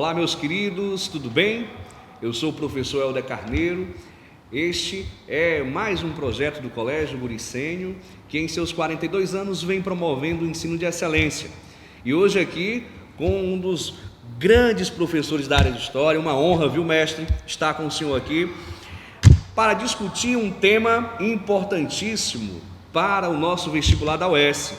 Olá, meus queridos, tudo bem? Eu sou o professor Helder Carneiro. Este é mais um projeto do Colégio Muricênio, que em seus 42 anos vem promovendo o ensino de excelência. E hoje aqui com um dos grandes professores da área de História, uma honra, viu, mestre, estar com o senhor aqui, para discutir um tema importantíssimo para o nosso vestibular da UES.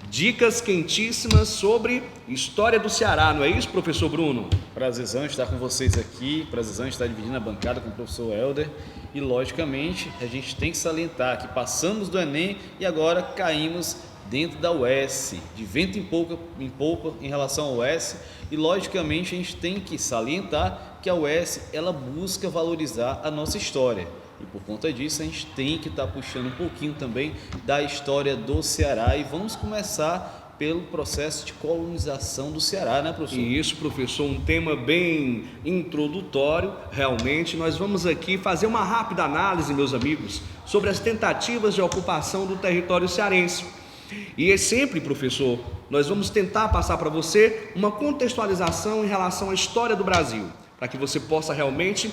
Dicas quentíssimas sobre história do Ceará, não é isso, professor Bruno? Prazerzão estar com vocês aqui, prazerzão estar dividindo a bancada com o professor Helder. E, logicamente, a gente tem que salientar que passamos do Enem e agora caímos dentro da UES, de vento em polpa em relação à UES. E, logicamente, a gente tem que salientar que a UES, ela busca valorizar a nossa história. E por conta disso a gente tem que estar puxando um pouquinho também da história do Ceará. E vamos começar pelo processo de colonização do Ceará, né, professor? Isso, professor, um tema bem introdutório, realmente. Nós vamos aqui fazer uma rápida análise, meus amigos, sobre as tentativas de ocupação do território cearense. E é sempre, professor, nós vamos tentar passar para você uma contextualização em relação à história do Brasil, para que você possa realmente,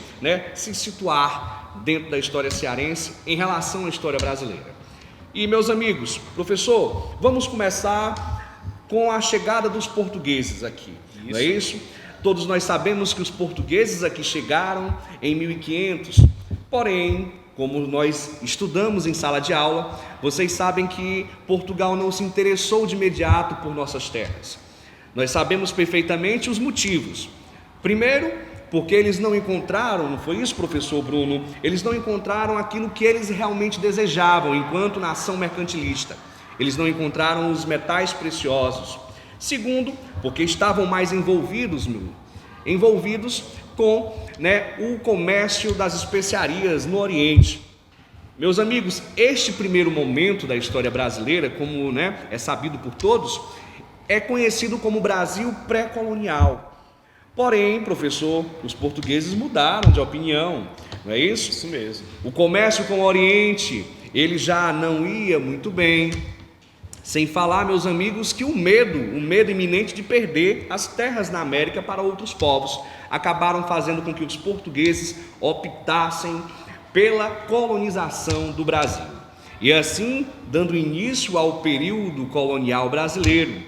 se situar dentro da história cearense em relação à história brasileira. E, meus amigos, professor, vamos começar com a chegada dos portugueses aqui, não é isso? Todos nós sabemos que os portugueses aqui chegaram em 1500, porém, como nós estudamos em sala de aula, vocês sabem que Portugal não se interessou de imediato por nossas terras. Nós sabemos perfeitamente os motivos. Primeiro, porque eles não encontraram, não foi isso, professor Bruno? Eles não encontraram aquilo que eles realmente desejavam enquanto nação mercantilista. Eles não encontraram os metais preciosos. Segundo, porque estavam mais envolvidos com o comércio das especiarias no Oriente. Meus amigos, este primeiro momento da história brasileira, como é sabido por todos, é conhecido como Brasil pré-colonial. Porém, professor, os portugueses mudaram de opinião, não é isso? Isso mesmo. O comércio com o Oriente, ele já não ia muito bem. Sem falar, meus amigos, que o medo iminente de perder as terras na América para outros povos, acabaram fazendo com que os portugueses optassem pela colonização do Brasil. E assim, dando início ao período colonial brasileiro.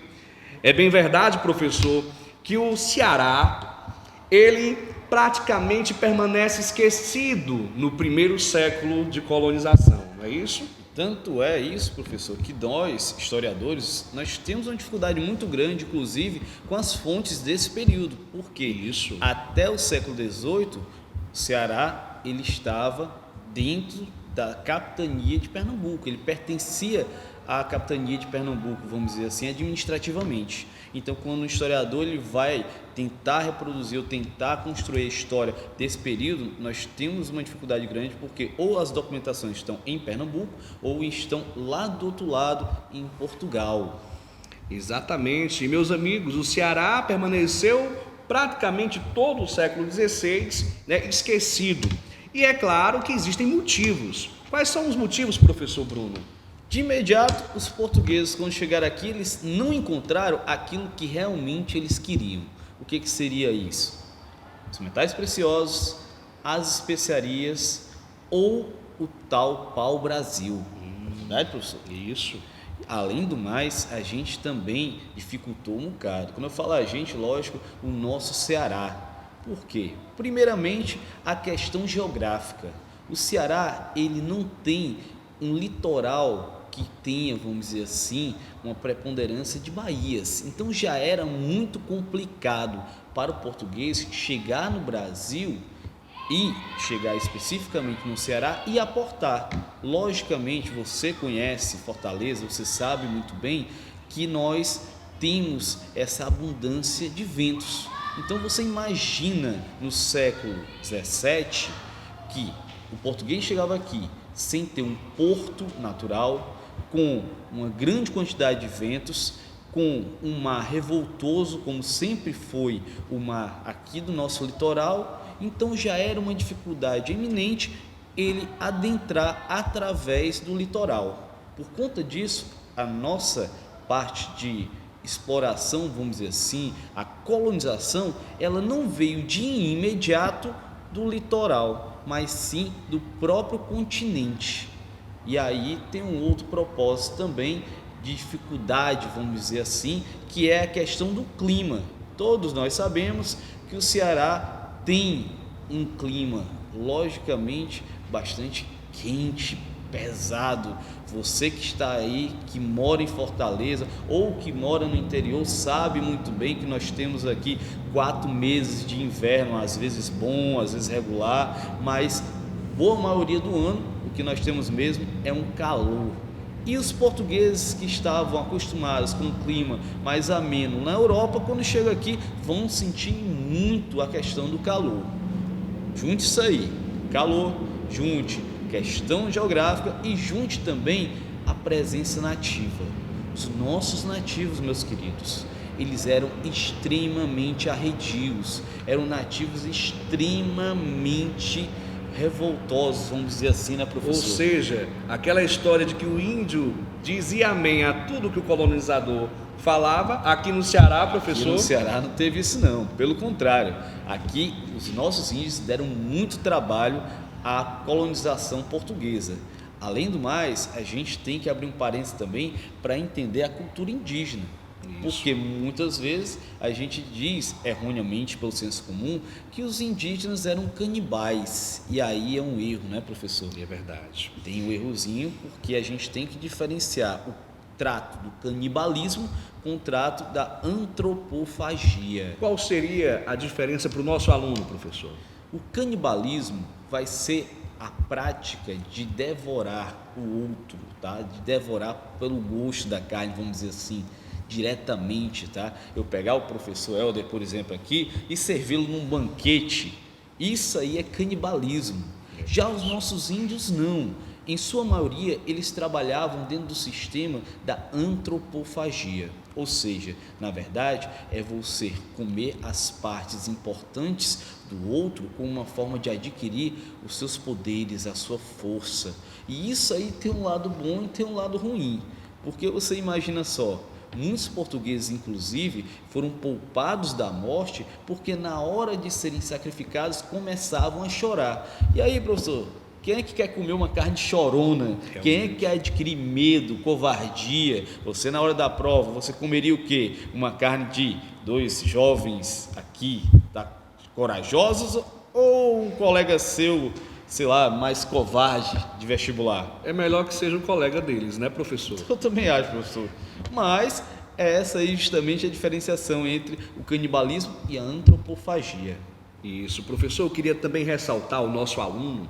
É bem verdade, professor, que o Ceará, ele praticamente permanece esquecido no primeiro século de colonização, não é isso? Tanto é isso, professor, que nós, historiadores, nós temos uma dificuldade muito grande, inclusive, com as fontes desse período. Por quê? Isso. Até o século XVIII, o Ceará, ele estava dentro da capitania de Pernambuco, ele pertencia à capitania de Pernambuco, vamos dizer assim, administrativamente. Então, quando o historiador ele vai tentar reproduzir ou tentar construir a história desse período, nós temos uma dificuldade grande, porque ou as documentações estão em Pernambuco ou estão lá do outro lado, em Portugal. Exatamente. E, meus amigos, o Ceará permaneceu praticamente todo o século XVI esquecido. E é claro que existem motivos. Quais são os motivos, professor Bruno? De imediato, os portugueses, quando chegaram aqui, eles não encontraram aquilo que realmente eles queriam. O que seria isso? Os metais preciosos, as especiarias ou o tal pau-brasil. Verdade, professor? Isso. Além do mais, a gente também dificultou um bocado. Quando eu falo a gente, lógico, o nosso Ceará. Por quê? Primeiramente, a questão geográfica. O Ceará, ele não tem um litoral que tenha, vamos dizer assim, uma preponderância de baías. Então já era muito complicado para o português chegar no Brasil e chegar especificamente no Ceará e aportar. Logicamente, você conhece Fortaleza, você sabe muito bem que nós temos essa abundância de ventos. Então você imagina no século XVII que o português chegava aqui sem ter um porto natural, com uma grande quantidade de ventos, com um mar revoltoso, como sempre foi o mar aqui do nosso litoral. Então já era uma dificuldade eminente ele adentrar através do litoral. Por conta disso, a nossa parte de exploração, vamos dizer assim, a colonização, ela não veio de imediato do litoral, mas sim do próprio continente. E aí tem um outro propósito também de dificuldade, vamos dizer assim, que é a questão do clima. Todos nós sabemos que o Ceará tem um clima, logicamente, bastante quente, pesado. Você que está aí, que mora em Fortaleza ou que mora no interior, sabe muito bem que nós temos aqui 4 meses de inverno, às vezes bom, às vezes regular, mas boa maioria do ano o que nós temos mesmo é um calor. E os portugueses que estavam acostumados com um clima mais ameno na Europa, quando chegam aqui, vão sentir muito a questão do calor. Junte isso aí, calor, junte questão geográfica e junte também a presença nativa. Os nossos nativos, meus queridos, eles eram extremamente arredios, eram nativos extremamente revoltosos, vamos dizer assim, né, professor? Ou seja, aquela história de que o índio dizia amém a tudo que o colonizador falava, aqui no Ceará, professor... Aqui no Ceará não teve isso não, pelo contrário, aqui os nossos índios deram muito trabalho à colonização portuguesa. Além do mais, a gente tem que abrir um parênteses também para entender a cultura indígena. Isso. Porque muitas vezes a gente diz, erroneamente pelo senso comum, que os indígenas eram canibais. E aí é um erro, né, professor? É verdade. Tem um errozinho, porque a gente tem que diferenciar o trato do canibalismo com o trato da antropofagia. Qual seria a diferença para o nosso aluno, professor? O canibalismo vai ser a prática de devorar o outro, tá? De devorar pelo gosto da carne, vamos dizer assim, diretamente, tá? Eu pegar o professor Helder, por exemplo, aqui e servi-lo num banquete, isso aí é canibalismo. Já os nossos índios não. Em sua maioria, eles trabalhavam dentro do sistema da antropofagia, ou seja, na verdade, é você comer as partes importantes do outro como uma forma de adquirir os seus poderes, a sua força. E isso aí tem um lado bom e tem um lado ruim, porque você imagina só, muitos portugueses, inclusive, foram poupados da morte porque na hora de serem sacrificados começavam a chorar. E aí, professor, quem é que quer comer uma carne chorona? Realmente. Quem é que quer adquirir medo, covardia? Você na hora da prova, você comeria o quê? Uma carne de 2 jovens aqui, tá, corajosos, ou um colega seu, sei lá, mais covarde de vestibular? É melhor que seja um colega deles, né, professor? Eu também acho, professor. Mas essa aí justamente é a diferenciação entre o canibalismo e a antropofagia. Isso, professor, eu queria também ressaltar ao nosso aluno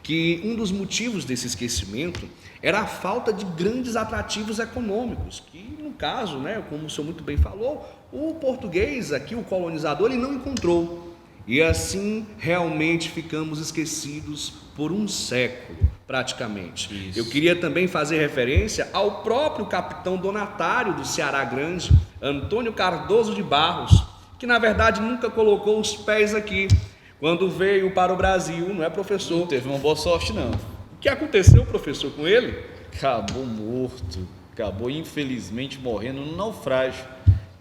que um dos motivos desse esquecimento era a falta de grandes atrativos econômicos, que no caso, né, como o senhor muito bem falou, o português aqui, o colonizador, ele não encontrou. E assim realmente ficamos esquecidos por um século, praticamente. Isso. Eu queria também fazer referência ao próprio capitão donatário do Ceará Grande, Antônio Cardoso de Barros, que na verdade nunca colocou os pés aqui. Quando veio para o Brasil, não é, professor? Não teve uma boa sorte, não. O que aconteceu, professor, com ele? Acabou morto, acabou infelizmente morrendo no naufrágio.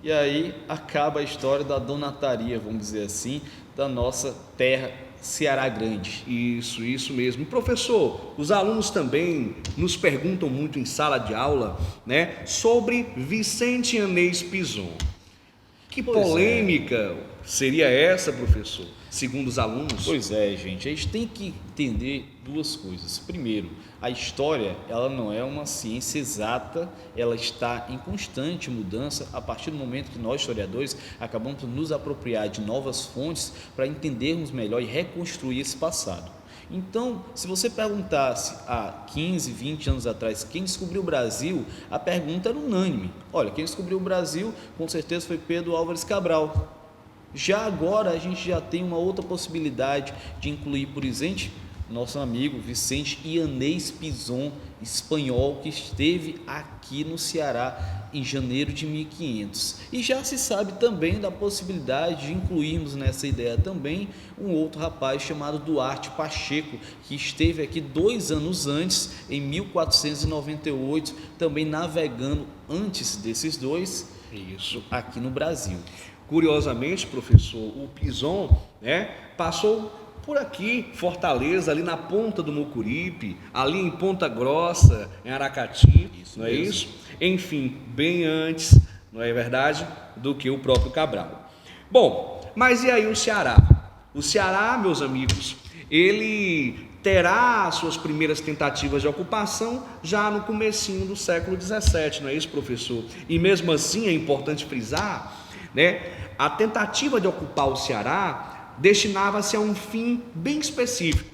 E aí acaba a história da donataria, vamos dizer assim, da nossa terra Ceará Grande. Isso mesmo. Professor, os alunos também nos perguntam muito em sala de aula, né, sobre Vicente Anês Pison. Que polêmica seria essa, professor, segundo os alunos? Pois é, gente, a gente tem que entender 2 coisas. Primeiro, a história, ela não é uma ciência exata, ela está em constante mudança a partir do momento que nós, historiadores, acabamos por nos apropriar de novas fontes para entendermos melhor e reconstruir esse passado. Então, se você perguntasse há 15, 20 anos atrás quem descobriu o Brasil, a pergunta era unânime. Olha, quem descobriu o Brasil com certeza foi Pedro Álvares Cabral. Já agora a gente já tem uma outra possibilidade de incluir, por exemplo, nosso amigo Vicente Anês Pison, espanhol, que esteve aqui no Ceará em janeiro de 1500. E já se sabe também da possibilidade de incluirmos nessa ideia também um outro rapaz chamado Duarte Pacheco, que esteve aqui 2 anos antes, em 1498, também navegando antes desses dois, Isso. aqui no Brasil. Curiosamente, professor, o Pison, né, passou por aqui, Fortaleza, ali na ponta do Mucuripe, ali em Ponta Grossa, em Aracati, Isso não é mesmo. isso? Enfim, bem antes, não é verdade, do que o próprio Cabral. Bom, mas e aí o Ceará? O Ceará, meus amigos, ele terá as suas primeiras tentativas de ocupação já no comecinho do século XVII, não é isso, professor? E mesmo assim é importante frisar, né, a tentativa de ocupar o Ceará destinava-se a um fim bem específico.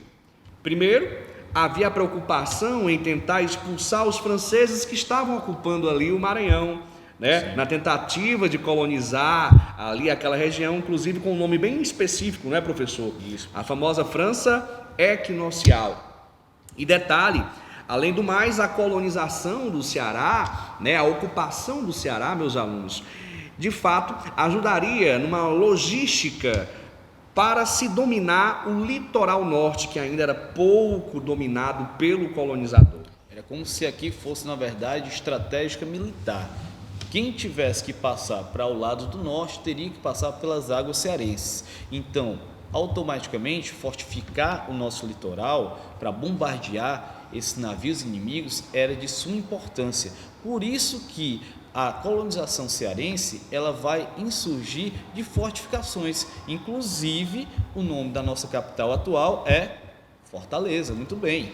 Primeiro, havia a preocupação em tentar expulsar os franceses que estavam ocupando ali o Maranhão, né? Na tentativa de colonizar ali aquela região, inclusive com um nome bem específico, não é, professor? Isso. A famosa França Equinocial. E detalhe, além do mais, a colonização do Ceará, né, a ocupação do Ceará, meus alunos, de fato ajudaria numa logística para se dominar o litoral norte, que ainda era pouco dominado pelo colonizador. Era como se aqui fosse, na verdade, estratégica militar. Quem tivesse que passar para o lado do norte teria que passar pelas águas cearenses. Então, automaticamente, fortificar o nosso litoral para bombardear esses navios inimigos era de suma importância. Por isso que a colonização cearense ela vai insurgir de fortificações. Inclusive, o nome da nossa capital atual é Fortaleza. Muito bem.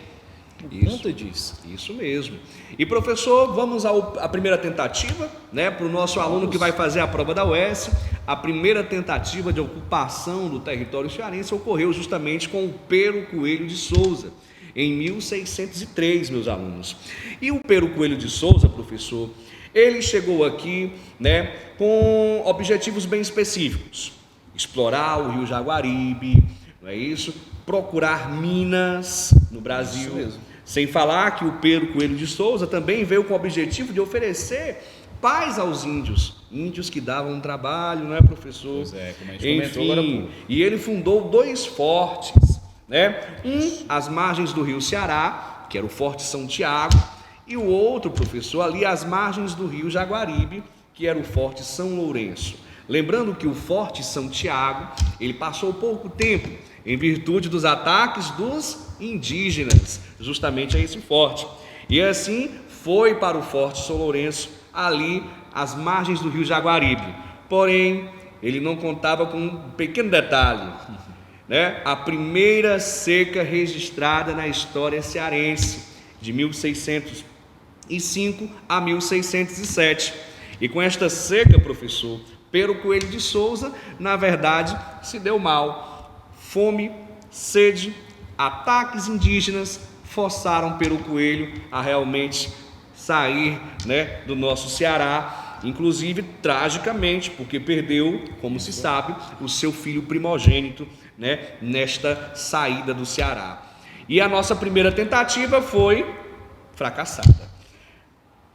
Por conta disso. Isso mesmo. E professor, vamos à primeira tentativa, né? Para o nosso aluno que vai fazer a prova da UES, a primeira tentativa de ocupação do território cearense ocorreu justamente com o Pero Coelho de Souza, em 1603, meus alunos. E o Pero Coelho de Souza, professor, ele chegou aqui, né, com objetivos bem específicos: explorar o Rio Jaguaribe, não é isso? Procurar minas no Brasil. Isso mesmo. Sem falar que o Pero Coelho de Souza também veio com o objetivo de oferecer paz aos índios, índios que davam trabalho, não é, professor? Pois é, como a gente comentou agora há pouco. E ele fundou 2 fortes, né? Um às margens do rio Ceará, que era o Forte São Tiago, e o outro, professor, ali às margens do rio Jaguaribe, que era o Forte São Lourenço. Lembrando que o Forte São Tiago, ele passou pouco tempo em virtude dos ataques dos indígenas, justamente a esse forte. E assim foi para o Forte São Lourenço, ali às margens do rio Jaguaribe. Porém, ele não contava com um pequeno detalhe, né? A primeira seca registrada na história cearense, de 1605 a 1607. E com esta seca, professor, Pero Coelho de Souza, na verdade, se deu mal. Fome, sede, ataques indígenas forçaram Pero Coelho a realmente sair, né, do nosso Ceará, inclusive tragicamente, porque perdeu, como se sabe, o seu filho primogênito, né, nesta saída do Ceará. E a nossa primeira tentativa foi fracassada.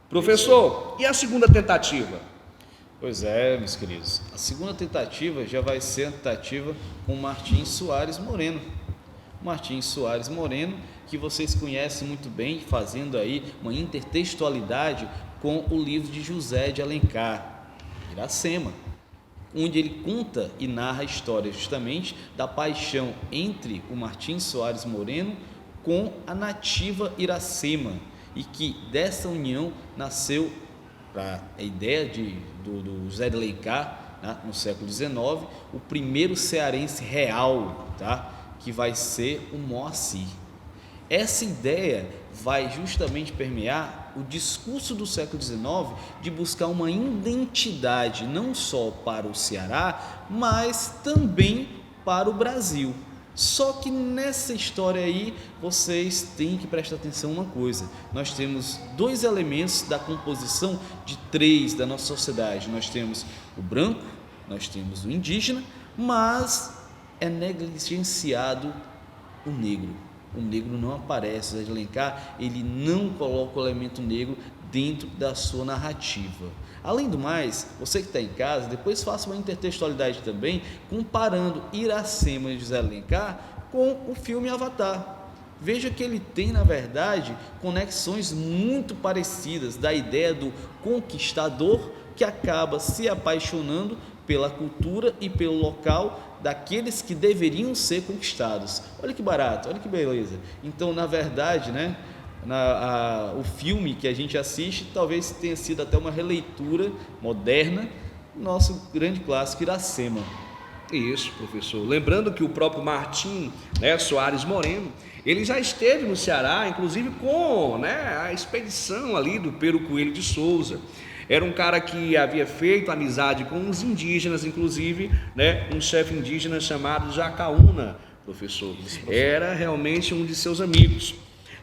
Professor, e a segunda tentativa? Pois é, meus queridos. A segunda tentativa já vai ser a tentativa com Martins Soares Moreno. Martins Soares Moreno, que vocês conhecem muito bem, fazendo aí uma intertextualidade com o livro de José de Alencar, Iracema, onde ele conta e narra a história justamente da paixão entre o Martins Soares Moreno com a nativa Iracema, e que dessa união nasceu, para a ideia do José de Alencar, né, no século XIX, o primeiro cearense real, tá, que vai ser o Moacir. Essa ideia vai justamente permear o discurso do século XIX de buscar uma identidade não só para o Ceará, mas também para o Brasil. Só que nessa história aí, vocês têm que prestar atenção uma coisa: nós temos 2 elementos da composição de 3 da nossa sociedade. Nós temos o branco, nós temos o indígena, mas é negligenciado o negro. O negro não aparece. José de Alencar, ele não coloca o elemento negro dentro da sua narrativa. Além do mais, você que está em casa, depois faça uma intertextualidade também, comparando Iracema e José Alencar com o filme Avatar. Veja que ele tem, na verdade, conexões muito parecidas da ideia do conquistador, que acaba se apaixonando pela cultura e pelo local daqueles que deveriam ser conquistados. Olha que barato, olha que beleza. Então, na verdade, né, o filme que a gente assiste talvez tenha sido até uma releitura moderna do nosso grande clássico Iracema. Isso, professor. Lembrando que o próprio Martim, né, Soares Moreno, ele já esteve no Ceará, inclusive com, né, a expedição ali do Pero Coelho de Souza. Era um cara que havia feito amizade com os indígenas, inclusive, né, um chefe indígena chamado Jacaúna, professor. Era realmente um de seus amigos.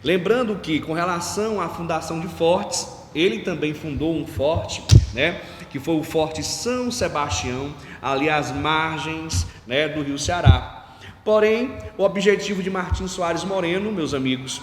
Lembrando que, com relação à fundação de fortes, ele também fundou um forte, né, que foi o Forte São Sebastião, ali às margens, né, do rio Ceará. Porém, o objetivo de Martim Soares Moreno, meus amigos,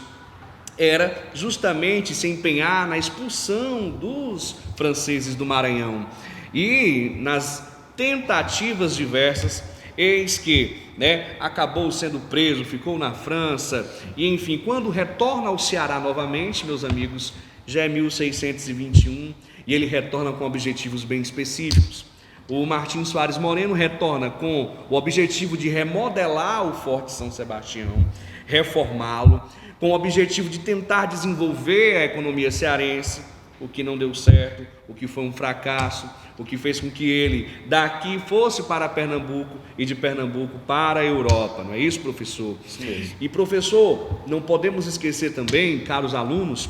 era justamente se empenhar na expulsão dos franceses do Maranhão. E nas tentativas diversas, eis que, né, acabou sendo preso, ficou na França, e enfim, quando retorna ao Ceará novamente, meus amigos, já é 1621, e ele retorna com objetivos bem específicos. O Martim Soares Moreno retorna com o objetivo de remodelar o Forte São Sebastião, reformá-lo, com o objetivo de tentar desenvolver a economia cearense, o que não deu certo, o que foi um fracasso, o que fez com que ele daqui fosse para Pernambuco e de Pernambuco para a Europa, não é isso, professor? Isso mesmo. E, professor, não podemos esquecer também, caros alunos,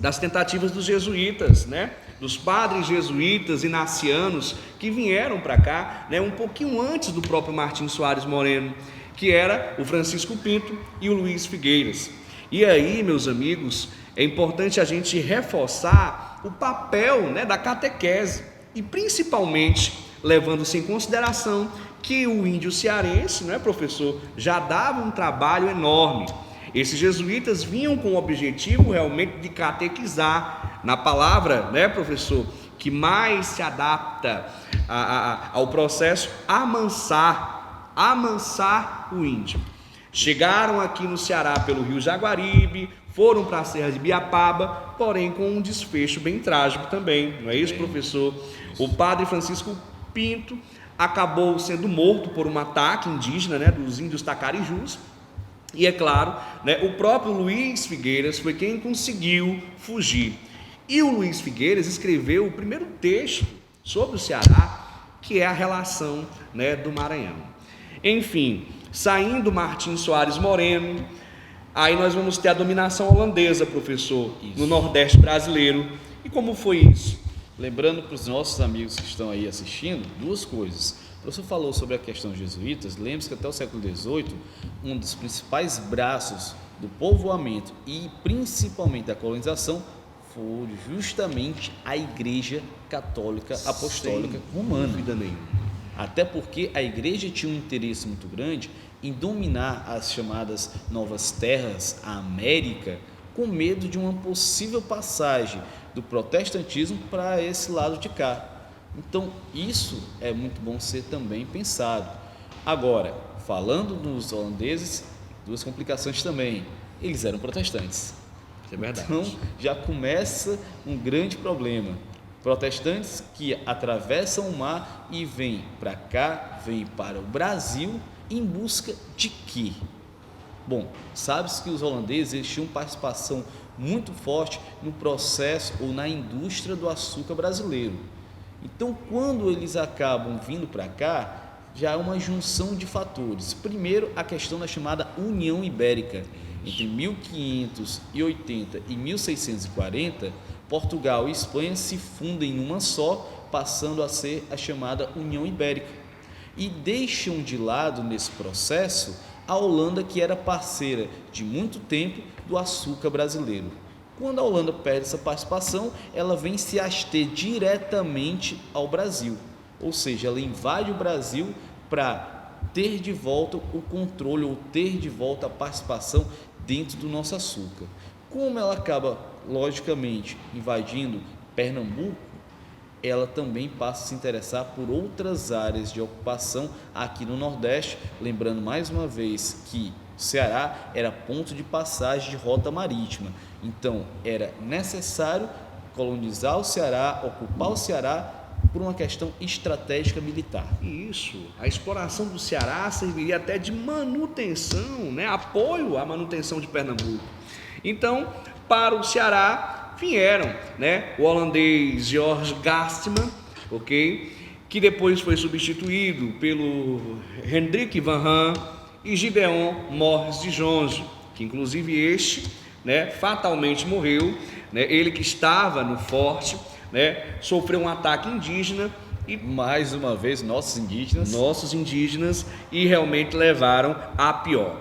das tentativas dos jesuítas, né? Dos padres jesuítas inacianos que vieram para cá, né? Um pouquinho antes do próprio Martim Soares Moreno, que era o Francisco Pinto e o Luiz Figueiras. E aí, meus amigos, é importante a gente reforçar o papel, né, da catequese, e principalmente levando-se em consideração que o índio cearense, não é, professor, já dava um trabalho enorme. Esses jesuítas vinham com o objetivo realmente de catequizar, na palavra, né, professor, que mais se adapta ao processo, amansar o índio. Chegaram aqui no Ceará pelo rio Jaguaribe, foram para a Serra de Biapaba, porém com um desfecho bem trágico também, não é isso, professor? O padre Francisco Pinto acabou sendo morto por um ataque indígena, né, dos índios Tacarijus. E é claro, né, o próprio Luiz Figueiras foi quem conseguiu fugir. E o Luiz Figueiras escreveu o primeiro texto sobre o Ceará, que é a relação, né, do Maranhão. Enfim, saindo Martim Soares Moreno, aí nós vamos ter a dominação holandesa, professor, no Nordeste brasileiro. E como foi isso? Lembrando para os nossos amigos que estão aí assistindo, duas coisas. O professor falou sobre a questão dos jesuítas. Lembre-se que até o século XVIII, um dos principais braços do povoamento e principalmente da colonização foi justamente a Igreja Católica Apostólica Romana. Sem dúvida nenhuma. Até porque a igreja tinha um interesse muito grande em dominar as chamadas novas terras, a América, com medo de uma possível passagem do protestantismo para esse lado de cá. Então, isso é muito bom ser também pensado. Agora, falando nos holandeses, duas complicações também. Eles eram protestantes. Isso é verdade. Então, já começa um grande problema. Protestantes que atravessam o mar e vêm para cá, vêm para o Brasil em busca de quê? Bom, sabe-se que os holandeses eles tinham participação muito forte no processo ou na indústria do açúcar brasileiro. Então, quando eles acabam vindo para cá, já é uma junção de fatores. Primeiro, a questão da chamada União Ibérica. Entre 1580 e 1640, Portugal e Espanha se fundem em uma só, passando a ser a chamada União Ibérica. E deixam de lado nesse processo a Holanda, que era parceira de muito tempo do açúcar brasileiro. Quando a Holanda perde essa participação, ela vem se aster diretamente ao Brasil, ou seja, ela invade o Brasil para ter de volta o controle ou ter de volta a participação dentro do nosso açúcar. Como ela acaba, logicamente, invadindo Pernambuco, ela também passa a se interessar por outras áreas de ocupação aqui no Nordeste, lembrando mais uma vez que o Ceará era ponto de passagem de rota marítima, então era necessário colonizar o Ceará, ocupar o Ceará por uma questão estratégica militar. Isso, a exploração do Ceará serviria até de manutenção, né? Apoio à manutenção de Pernambuco. Então, para o Ceará vieram, né? O holandês George Gastman, ok? Que depois foi substituído pelo Hendrik van Haan e Gideon Morris de Jonge, que inclusive este, né, fatalmente morreu, né? Ele que estava no forte, né, sofreu um ataque indígena e Mais uma vez, nossos indígenas e realmente levaram a pior.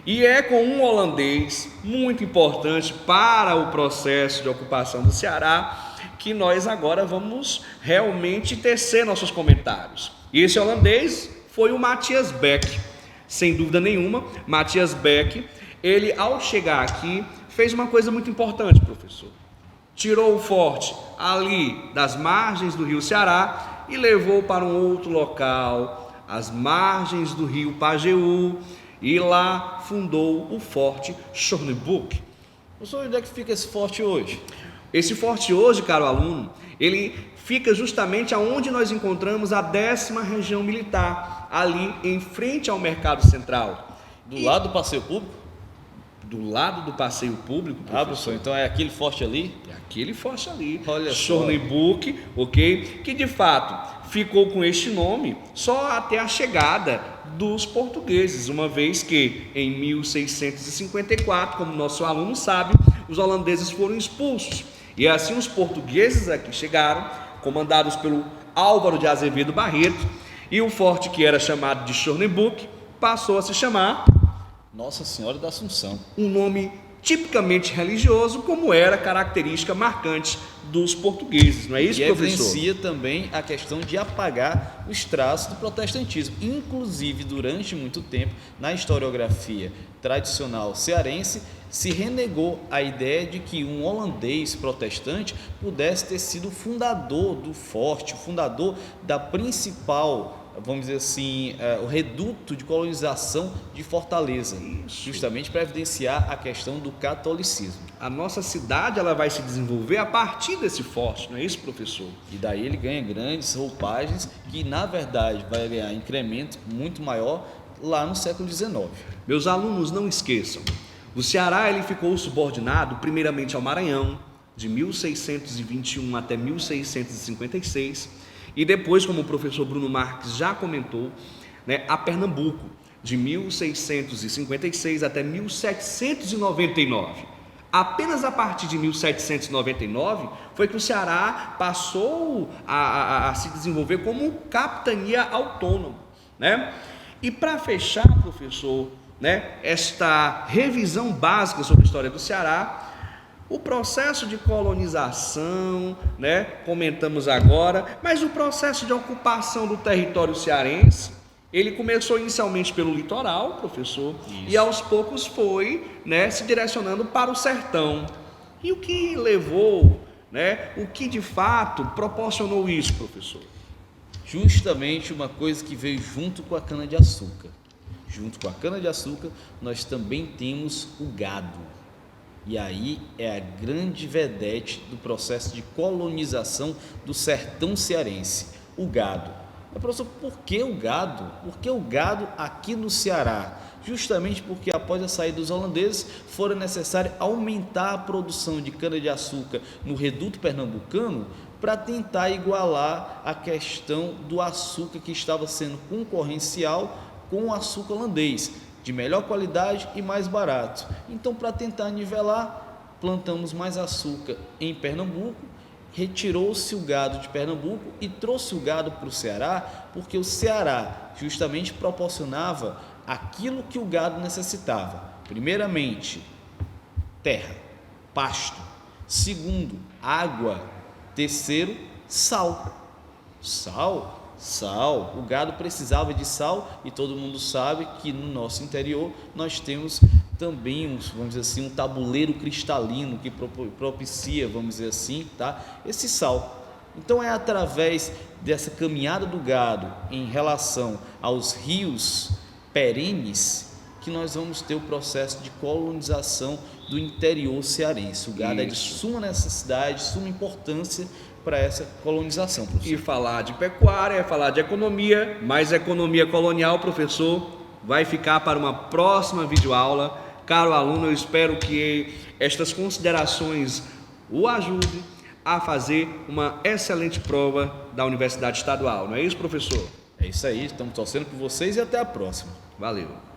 E é com um holandês muito importante para o processo de ocupação do Ceará que nós agora vamos realmente tecer nossos comentários. E esse holandês foi o Matthias Beck. Sem dúvida nenhuma, Matthias Beck, ele ao chegar aqui fez uma coisa muito importante, professor. Tirou o forte ali das margens do rio Ceará e levou para um outro local, as margens do rio Pajeú, e lá fundou o forte Schorneburg. Professor, onde é que fica esse forte hoje? Esse forte hoje, caro aluno, ele fica justamente aonde nós encontramos a 10ª região militar, ali em frente ao Mercado Central. Do lado do passeio público? Do lado do passeio público, Professor, então é aquele forte ali? É aquele forte ali, Olha só. Schorneburg, ok? Que de fato ficou com este nome só até a chegada dos portugueses, uma vez que em 1654, como nosso aluno sabe, os holandeses foram expulsos. E assim os portugueses aqui chegaram, comandados pelo Álvaro de Azevedo Barreto, e o forte que era chamado de Schorneburg passou a se chamar Nossa Senhora da Assunção. um nome tipicamente religioso, como era característica marcante dos portugueses, não é isso, E professor? evidencia também a questão de apagar os traços do protestantismo. Inclusive, durante muito tempo, na historiografia tradicional cearense, se renegou a ideia de que um holandês protestante pudesse ter sido o fundador do forte, o fundador da principal, vamos dizer assim, o reduto de colonização de Fortaleza, justamente para evidenciar a questão do catolicismo. A nossa cidade ela vai se desenvolver a partir desse forte, não é isso, professor? E daí ele ganha grandes roupagens que, na verdade, vai ganhar incremento muito maior lá no século XIX. Meus alunos, não esqueçam, o Ceará ele ficou subordinado primeiramente ao Maranhão, de 1621 até 1656, e depois, como o professor Bruno Marques já comentou, né, a Pernambuco, de 1656 até 1799. Apenas a partir de 1799 foi que o Ceará passou a se desenvolver como capitania autônoma, né? E para fechar, professor, né, esta revisão básica sobre a história do Ceará, o processo de colonização, né, comentamos agora, mas o processo de ocupação do território cearense, ele começou inicialmente pelo litoral, professor, e aos poucos foi, né, se direcionando para o sertão. E o que levou, né, o que de fato proporcionou isso, professor? Justamente uma coisa que veio junto com a cana-de-açúcar. Junto com a cana-de-açúcar, nós também temos o gado. E aí é a grande vedete do processo de colonização do sertão cearense, o gado. Mas, professor, por que o gado? Por que o gado aqui no Ceará? Justamente porque após a saída dos holandeses, fora necessário aumentar a produção de cana-de-açúcar no reduto pernambucano para tentar igualar a questão do açúcar que estava sendo concorrencial com o açúcar holandês, de melhor qualidade e mais barato. Então, para tentar nivelar, plantamos mais açúcar em Pernambuco, retirou-se o gado de Pernambuco e trouxe o gado para o Ceará, porque o Ceará justamente proporcionava aquilo que o gado necessitava. Primeiramente, terra, pasto. Segundo, água. Terceiro, sal. Sal, o gado precisava de sal e todo mundo sabe que no nosso interior nós temos também, vamos dizer assim, um tabuleiro cristalino que propicia, vamos dizer assim, tá? Esse sal. Então é através dessa caminhada do gado em relação aos rios perenes que nós vamos ter o processo de colonização do interior cearense. O gado é de suma necessidade, suma importância para essa colonização, professor. E falar de pecuária é falar de economia, mas economia colonial, professor, vai ficar para uma próxima videoaula. Caro aluno, eu espero que estas considerações o ajudem a fazer uma excelente prova da Universidade Estadual. Não é isso, professor? É isso aí, estamos torcendo por vocês e até a próxima. Valeu.